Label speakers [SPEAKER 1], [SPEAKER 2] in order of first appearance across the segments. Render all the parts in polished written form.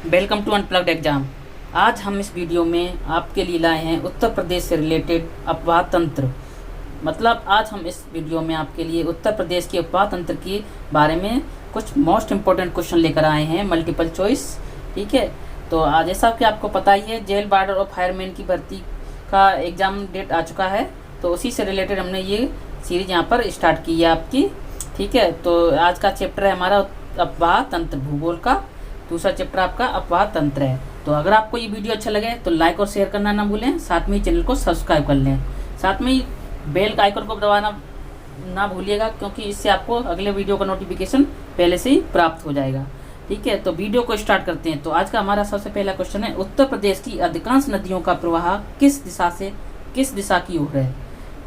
[SPEAKER 1] Welcome to unplugged exam. आज हम इस वीडियो में आपके लिए लाए हैं उत्तर प्रदेश से रिलेटेड अफवाह तंत्र। मतलब आज हम इस वीडियो में आपके लिए उत्तर प्रदेश के अफवाह तंत्र के बारे में कुछ मोस्ट इम्पोर्टेंट क्वेश्चन लेकर आए हैं, मल्टीपल चॉइस। ठीक है, तो आज जैसा कि आपको पता ही है, जेल वार्डर और फायरमैन की भर्ती का एग्ज़ाम डेट आ चुका है, तो उसी से रिलेटेड हमने ये सीरीज यहाँ पर स्टार्ट की है आपकी। ठीक है, तो आज का चैप्टर है हमारा अफवाह तंत्र भूगोल का। दूसरा चैप्टर आपका अपवाह तंत्र है। तो अगर आपको ये वीडियो अच्छा लगे तो लाइक और शेयर करना ना भूलें, साथ में ही चैनल को सब्सक्राइब कर लें, साथ में ही बेल आइकन को दबाना ना भूलिएगा, क्योंकि इससे आपको अगले वीडियो का नोटिफिकेशन पहले से ही प्राप्त हो जाएगा। ठीक है, तो वीडियो को स्टार्ट करते हैं। तो आज का हमारा सबसे पहला क्वेश्चन है, उत्तर प्रदेश की अधिकांश नदियों का प्रवाह किस दिशा की ओर है।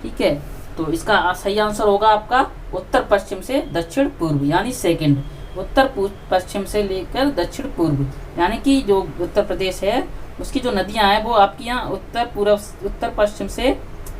[SPEAKER 1] ठीक है, तो इसका सही आंसर होगा आपका उत्तर पश्चिम से दक्षिण पूर्व, यानी सेकंड। उत्तर पश्चिम से लेकर दक्षिण पूर्व, यानी कि जो उत्तर प्रदेश है उसकी जो नदियां हैं वो आपकी यहाँ उत्तर पश्चिम से,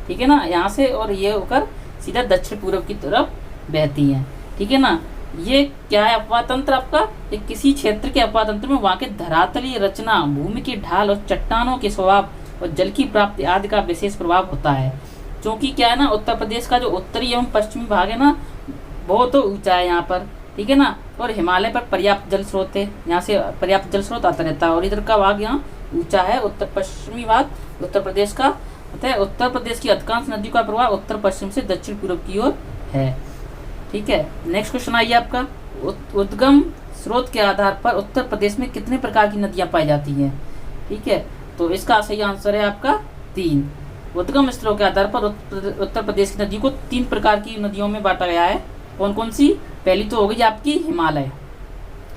[SPEAKER 1] ठीक है ना, यहाँ से, और ये होकर सीधा दक्षिण पूर्व की तरफ बहती हैं। ठीक है ना, ये क्या है अफवाह तंत्र आपका, ये किसी क्षेत्र के अफवाह तंत्र में वहाँ के धरातलीय रचना, भूमि की ढाल और चट्टानों के स्वभाव और जल की प्राप्ति आदि का विशेष प्रभाव होता है। क्योंकि क्या है ना, उत्तर प्रदेश का जो उत्तरी एवं पश्चिमी भाग है ना, बहुत तो ऊंचा है यहाँ पर, ठीक है ना, और हिमालय पर पर्याप्त जल स्रोत है, यहाँ से पर्याप्त जल स्रोत आता रहता है, और इधर का भाग यहाँ ऊंचा है, उत्तर पश्चिमी भाग उत्तर प्रदेश का। अतः उत्तर प्रदेश की अधिकांश नदियों का प्रवाह उत्तर पश्चिम से दक्षिण पूर्व की ओर है। ठीक है, नेक्स्ट क्वेश्चन आइए आपका, उद्गम स्रोत के आधार पर उत्तर प्रदेश में कितने प्रकार की नदियाँ पाई जाती हैं। ठीक है, तो इसका सही आंसर है आपका 3। उद्गम स्थलों के आधार पर उत्तर प्रदेश की नदियों को 3 प्रकार की नदियों में बांटा गया है। कौन कौन सी? पहली तो हो गई आपकी हिमालय,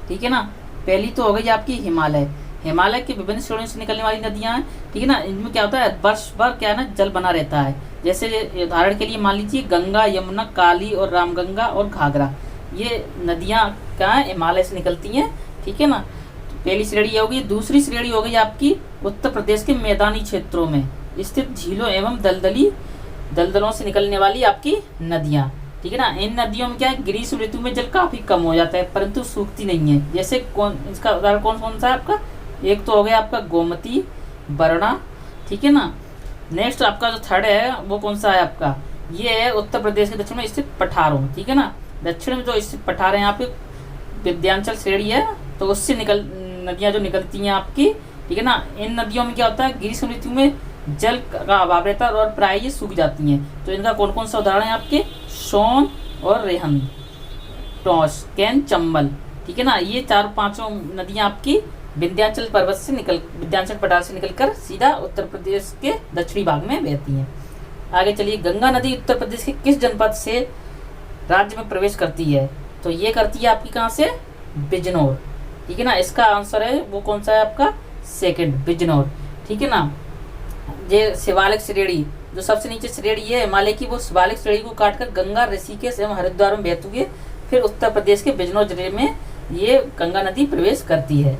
[SPEAKER 1] ठीक है ना, पहली तो हो गई आपकी हिमालय। हिमालय के विभिन्न श्रेणियों से निकलने वाली नदियां हैं, ठीक है ना, इनमें क्या होता है, वर्ष भर क्या है ना, जल बना रहता है। जैसे उदाहरण के लिए मान लीजिए गंगा, यमुना, काली और रामगंगा और घाघरा, ये नदियां क्या है, हिमालय से निकलती हैं। ठीक है ना, तो पहली श्रेणी ये होगी। दूसरी श्रेणी हो गई आपकी उत्तर प्रदेश के मैदानी क्षेत्रों में स्थित झीलों एवं दलदलों से निकलने वाली आपकी नदियाँ। ठीक है ना, इन नदियों में क्या है, ग्रीष्म ऋतु में जल काफी कम हो जाता है, परंतु सूखती नहीं है। जैसे इसका उदाहरण कौन सा है आपका, एक तो हो गया आपका गोमती, वरुणा। ठीक है ना, नेक्स्ट आपका जो थर्ड है वो कौन सा है आपका, ये है उत्तर प्रदेश के दक्षिण में स्थित पठारों। ठीक है ना, दक्षिण में जो स्थित पठार है यहाँ पे विंध्याचल श्रेणी है, तो उससे नदियाँ जो निकलती हैं आपकी। ठीक है ना, इन नदियों में क्या होता है, ग्रीष्म ऋतु में जल का अभाव रहता है और प्राय ये सूख जाती हैं। तो इनका कौन कौन सा उदाहरण है आपके, सोन और रेहन, टोंस, कैन, चंबल। ठीक है ना, ये 4-5 नदियां आपकी विंध्याचल पठार से निकलकर सीधा उत्तर प्रदेश के दक्षिणी भाग में बहती हैं। आगे चलिए, गंगा नदी उत्तर प्रदेश के किस जनपद से राज्य में प्रवेश करती है। तो ये करती है आपकी कहाँ से, बिजनौर। ठीक है ना, इसका आंसर है वो कौन सा है आपका, सेकंड, बिजनौर। ठीक है ना, ये शिवालिक श्रेणी जो सबसे नीचे श्रेणी है हिमालय की, वो शिवालिक श्रेणी को काटकर गंगा, ऋषिकेश एवं हरिद्वार में बहती हुई फिर उत्तर प्रदेश के बिजनौर जिले में ये गंगा नदी प्रवेश करती है।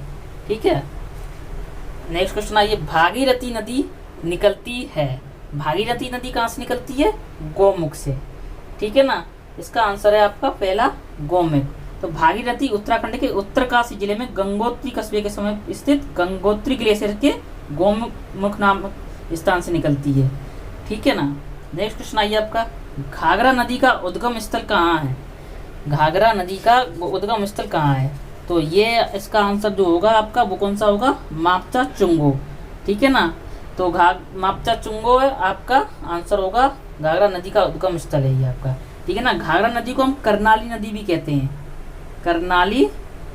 [SPEAKER 1] ठीक है, नेक्स्ट क्वेश्चन आइए, भागीरथी नदी निकलती है, भागीरथी नदी कहाँ से निकलती है, गौमुख से। ठीक है ना, इसका आंसर है आपका पहला, गौमुख। तो भागीरथी उत्तराखंड के उत्तरकाशी जिले में गंगोत्री कस्बे के समय स्थित गंगोत्री ग्लेशियर के गौमुख नामक स्थान से निकलती है। ठीक है ना, नेक्स्ट क्वेश्चन आइए आपका, घाघरा नदी का उद्गम स्थल कहाँ है। घाघरा नदी का उद्गम स्थल कहाँ है, तो ये इसका आंसर जो होगा आपका वो कौन सा होगा, मापचा चुंगो। ठीक है ना, तो मापचा चुंगो है आपका आंसर होगा, घाघरा नदी का उद्गम स्थल है ये आपका। ठीक है ना, घाघरा नदी को हम करनाली नदी भी कहते हैं, करनाली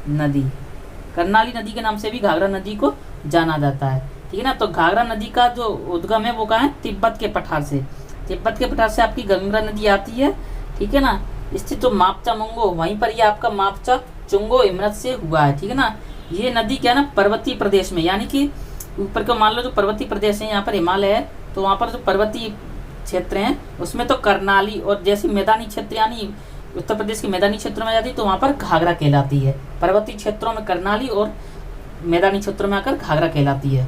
[SPEAKER 1] नदी के नाम से भी घाघरा नदी को जाना जाता है। ठीक है ना, तो घाघरा नदी का जो उद्गम है वो कहाँ है, तिब्बत के पठार से आपकी गंगा नदी आती है। ठीक है ना, स्थित जो मापचा मुंगो, वहीं पर ये आपका मापचा चुंगो इमरत से हुआ है। ठीक है ना, ये नदी क्या है ना, पर्वतीय प्रदेश में, यानी कि ऊपर का मान लो जो पर्वतीय प्रदेश है, यहाँ पर हिमालय है, तो वहाँ पर जो पर्वतीय क्षेत्र हैं उसमें तो करनाली, और जैसे मैदानी क्षेत्र यानी उत्तर प्रदेश के मैदानी क्षेत्रों में जाती है तो वहाँ पर घाघरा कहलाती है। पर्वतीय क्षेत्रों में करनाली और मैदानी क्षेत्रों में आकर घाघरा कहलाती है।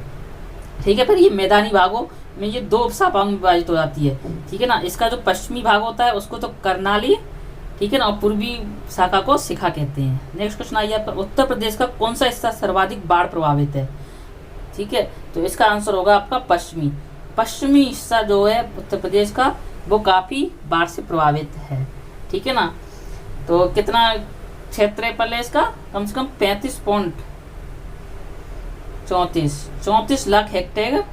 [SPEAKER 1] ठीक है, फिर ये मैदानी भागों में ये 2 उपभागों में विभाजित हो जाती है। ठीक है ना, इसका जो पश्चिमी भाग होता है उसको तो करनाली ठीक है ना, और पूर्वी शाखा को शिखा कहते हैं। नेक्स्ट क्वेश्चन आइए आपका, उत्तर प्रदेश का कौन सा हिस्सा सर्वाधिक बाढ़ प्रभावित है? ठीक है, तो इसका आंसर होगा आपका पश्चिमी हिस्सा जो है उत्तर प्रदेश का, वो काफ़ी बाढ़ से प्रभावित है। ठीक है ना, तो कितना क्षेत्रफल है इसका? कम से कम 35.34 लाख हेक्टेयर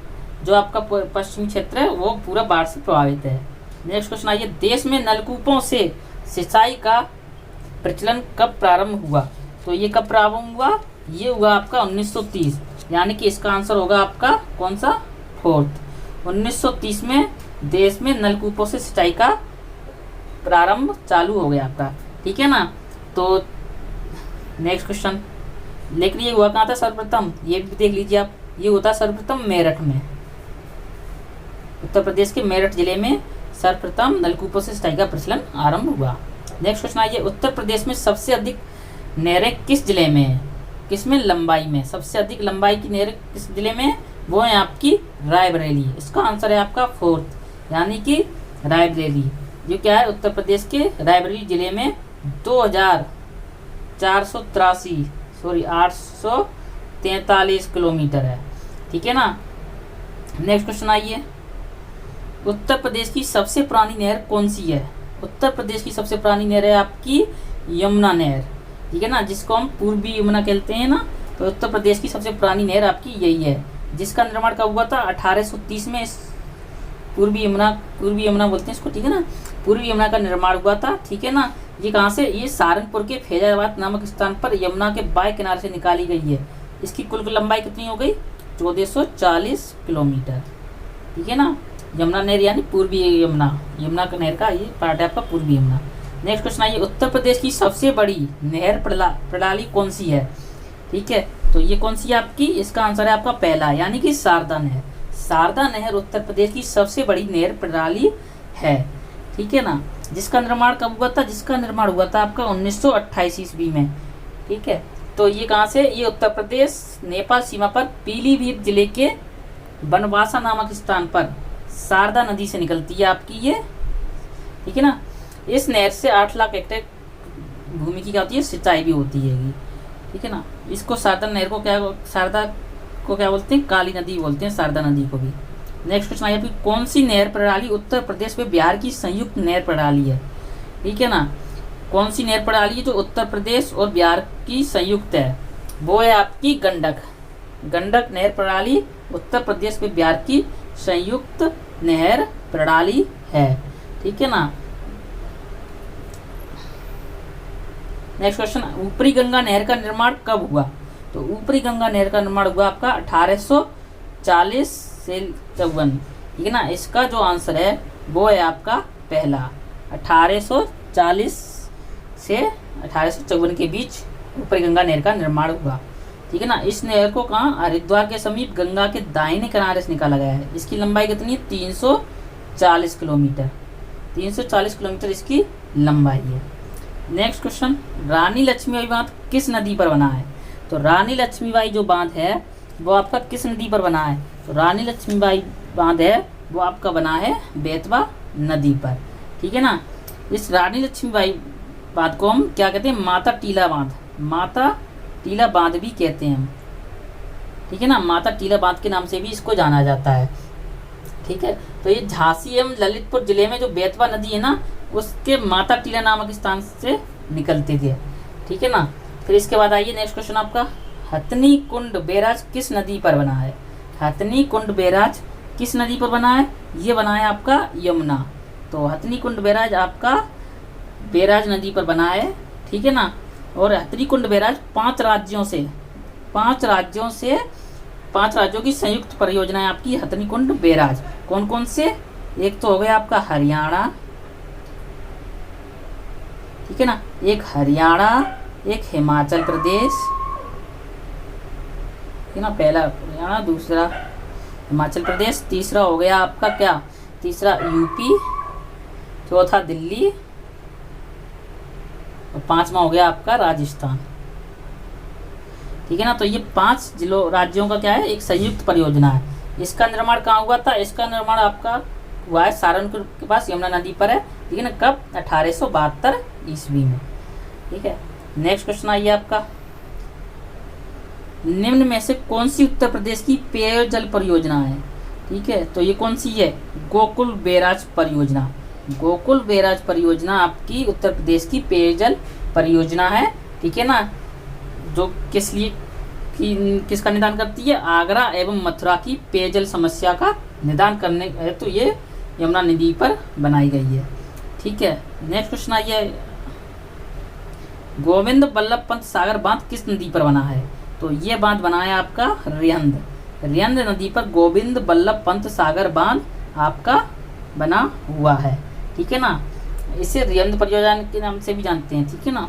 [SPEAKER 1] जो आपका पश्चिमी क्षेत्र है वो पूरा बाढ़ से प्रभावित है। नेक्स्ट क्वेश्चन आइए, देश में नलकूपों से सिंचाई का प्रचलन कब प्रारंभ हुआ? तो ये कब प्रारंभ हुआ? ये हुआ आपका 1930, यानी कि इसका आंसर होगा आपका कौन सा? फोर्थ। 1930 में देश में नलकूपों से सिंचाई का प्रारंभ चालू हो गया आपका। ठीक है ना, तो नेक्स्ट क्वेश्चन, लेकिन ये हुआ कहाँ था सर्वप्रथम? ये भी देख लीजिए आप, ये होता सर्वप्रथम मेरठ में, उत्तर प्रदेश के मेरठ जिले में सर्वप्रथम नलकूपों से सिंचाई का प्रचलन आरंभ हुआ। नेक्स्ट क्वेश्चन आइए, उत्तर प्रदेश में सबसे अधिक नहरें किस जिले में है? किसमें? लंबाई में। सबसे अधिक लंबाई की नहरें किस जिले में? वो है आपकी रायबरेली। इसका आंसर है आपका फोर्थ, यानी कि रायबरेली। ये क्या है? उत्तर प्रदेश के रायबरेली जिले में 843 किलोमीटर है। ठीक है ना। नेक्स्ट क्वेश्चन आइए, उत्तर प्रदेश की सबसे पुरानी नहर कौन सी है? उत्तर प्रदेश की सबसे पुरानी नहर है आपकी यमुना नहर। ठीक है ना, जिसको हम पूर्वी यमुना कहते हैं ना, तो उत्तर प्रदेश की सबसे पुरानी नहर आपकी यही है, जिसका निर्माण कब हुआ था? 1830 में। पूर्वी यमुना बोलते हैं इसको। ठीक है ना, पूर्वी यमुना का निर्माण हुआ था। ठीक है ना, ये कहाँ से? ये सहारनपुर के फैजाबाद नामक स्थान पर यमुना के बाएं किनारे से निकाली गई है। इसकी कुल लंबाई कितनी हो गई? 1440 किलोमीटर। ठीक है ना, यमुना नहर यानी पूर्वी यमुना का नहर का ये पार्ट है आपका पूर्वी यमुना। नेक्स्ट क्वेश्चन आइए, उत्तर प्रदेश की सबसे बड़ी नहर प्रणाली कौन सी है? ठीक है, तो ये कौन सी है आपकी? इसका आंसर है आपका पहला, यानी कि शारदा नहर। शारदा नहर उत्तर प्रदेश की सबसे बड़ी नहर प्रणाली है। ठीक है ना, जिसका निर्माण कब हुआ था? जिसका निर्माण हुआ था आपका 1928 ईस्वी में। ठीक है, तो ये कहाँ से? ये उत्तर प्रदेश नेपाल सीमा पर पीलीभीत जिले के बनवासा नामक स्थान पर शारदा नदी से निकलती है आपकी ये। ठीक है ना, इस नहर से 8 लाख हेक्टेयर भूमि की क्या होती है? सिंचाई भी होती है। ठीक है ना, इसको शारदा नहर को क्या बोलते हैं? काली नदी बोलते हैं शारदा नदी को भी। नेक्स्ट क्वेश्चन आइए, कौन सी नहर प्रणाली उत्तर प्रदेश में बिहार की संयुक्त नहर प्रणाली है? ठीक है ना, कौन सी नहर प्रणाली है जो उत्तर प्रदेश और बिहार की संयुक्त है? वो है आपकी गंडक नहर प्रणाली उत्तर प्रदेश में बिहार की संयुक्त नहर प्रणाली है। ठीक है ना। नेक्स्ट क्वेश्चन, ऊपरी गंगा नहर का निर्माण कब हुआ? तो ऊपरी गंगा नहर का निर्माण हुआ आपका 1840 से 54। ठीक है ना, इसका जो आंसर है वो है आपका पहला, 1840 से 1854 के बीच ऊपरी गंगा नहर का निर्माण हुआ। ठीक है ना, इस नहर को कहाँ? हरिद्वार के समीप गंगा के दाहिने किनारे से निकाला गया है। इसकी लंबाई कितनी है? 340 किलोमीटर। 340 किलोमीटर इसकी लंबाई है। नेक्स्ट क्वेश्चन, रानी लक्ष्मीबाई बांध किस नदी पर बना है? तो रानी लक्ष्मीबाई जो बांध है वो आपका किस नदी पर बना है? तो रानी लक्ष्मीबाई बांध है वो आपका बना है बेतवा नदी पर। ठीक है ना, इस रानी लक्ष्मीबाई बांध को हम क्या कहते हैं? माता टीला बांध भी कहते हैं हम। ठीक है ना, माता टीला बांध के नाम से भी इसको जाना जाता है। ठीक है, तो ये झांसी एवं ललितपुर जिले में जो बेतवा नदी है ना, उसके माता टीला नामक स्थान से निकलती थी। ठीक है ना, फिर इसके बाद आइए नेक्स्ट क्वेश्चन आपका, हथनी कुंड बैराज किस नदी पर बना है? हथनी कुंड बैराज किस नदी पर बना है? ये बना है आपका यमुना। तो हथनी कुंड बैराज आपका बैराज नदी पर बना है। ठीक है ना, और हथनी कुंड बैराज 5 राज्यों की संयुक्त परियोजना है आपकी हथनी कुंड बैराज। कौन कौन से? एक तो हो गया आपका हरियाणा। ठीक है ना, एक हरियाणा, एक हिमाचल प्रदेश। ठीक है ना, पहला हरियाणा, दूसरा हिमाचल प्रदेश, तीसरा हो गया आपका क्या? तीसरा यूपी, चौथा दिल्ली, और 5वां हो गया आपका राजस्थान। ठीक है ना, तो ये 5 राज्यों का क्या है? एक संयुक्त परियोजना है। इसका निर्माण कहाँ हुआ था? इसका निर्माण आपका हुआ है सहारनपुर के पास, यमुना नदी पर है, ठीक है ना। कब? 1872 ईस्वी में, ठीक है। नेक्स्ट क्वेश्चन आइए आपका, निम्न में से कौन सी उत्तर प्रदेश की पेयजल परियोजना है? ठीक है, तो ये कौन सी है? गोकुल बैराज परियोजना। गोकुल बैराज परियोजना आपकी उत्तर प्रदेश की पेयजल परियोजना है, ठीक है ना, जो किस लिए किसका निदान करती है? आगरा एवं मथुरा की पेयजल समस्या का निदान करने है, तो ये यमुना नदी पर बनाई गई है, ठीक है। नेक्स्ट क्वेश्चन आइए, गोविंद बल्लभ पंत सागर बांध किस नदी पर बना है? तो ये बांध बना है आपका रिहंद नदी पर गोविंद बल्लभ पंत सागर बांध आपका बना हुआ है, ठीक है ना। इसे रिहंद परियोजना के नाम से भी जानते हैं, ठीक है ना।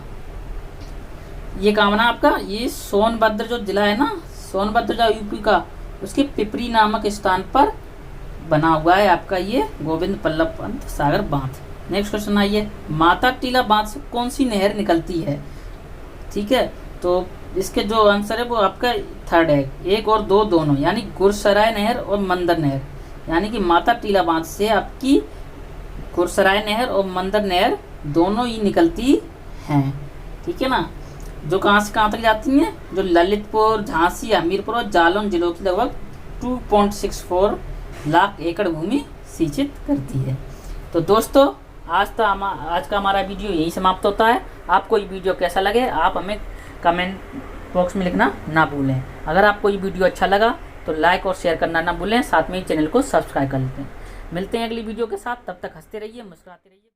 [SPEAKER 1] ये कहाँ बना आपका? ये सोनभद्र जो जिला है ना, सोनभद्र जो यूपी का, उसके पिपरी नामक स्थान पर बना हुआ है आपका ये गोविंद बल्लभ पंत सागर बांध। नेक्स्ट क्वेश्चन आइए, माता टीला बांध से कौन सी नहर निकलती है? ठीक है, तो इसके जो आंसर है वो आपका थर्ड है, 1 और 2 दोनों, यानी गुरसराय नहर और मंदर नहर। यानी कि माता टीला बांध से आपकी गुरसराय नहर और मंदर नहर दोनों ही निकलती हैं, ठीक है ना। जो कहाँ से कहाँ तक जाती हैं? जो ललितपुर, झांसी, हमीरपुर और जालौन जिलों की लगभग 2.64 लाख एकड़ भूमि सिंचित करती है। तो दोस्तों आज का हमारा वीडियो यही समाप्त होता है। आपको ये वीडियो कैसा लगे आप हमें कमेंट बॉक्स में लिखना ना भूलें। अगर आपको ये वीडियो अच्छा लगा तो लाइक और शेयर करना ना भूलें, साथ में ही चैनल को सब्सक्राइब कर लेते हैं। मिलते हैं अगली वीडियो के साथ, तब तक हंसते रहिए, मुस्कुराते रहिए।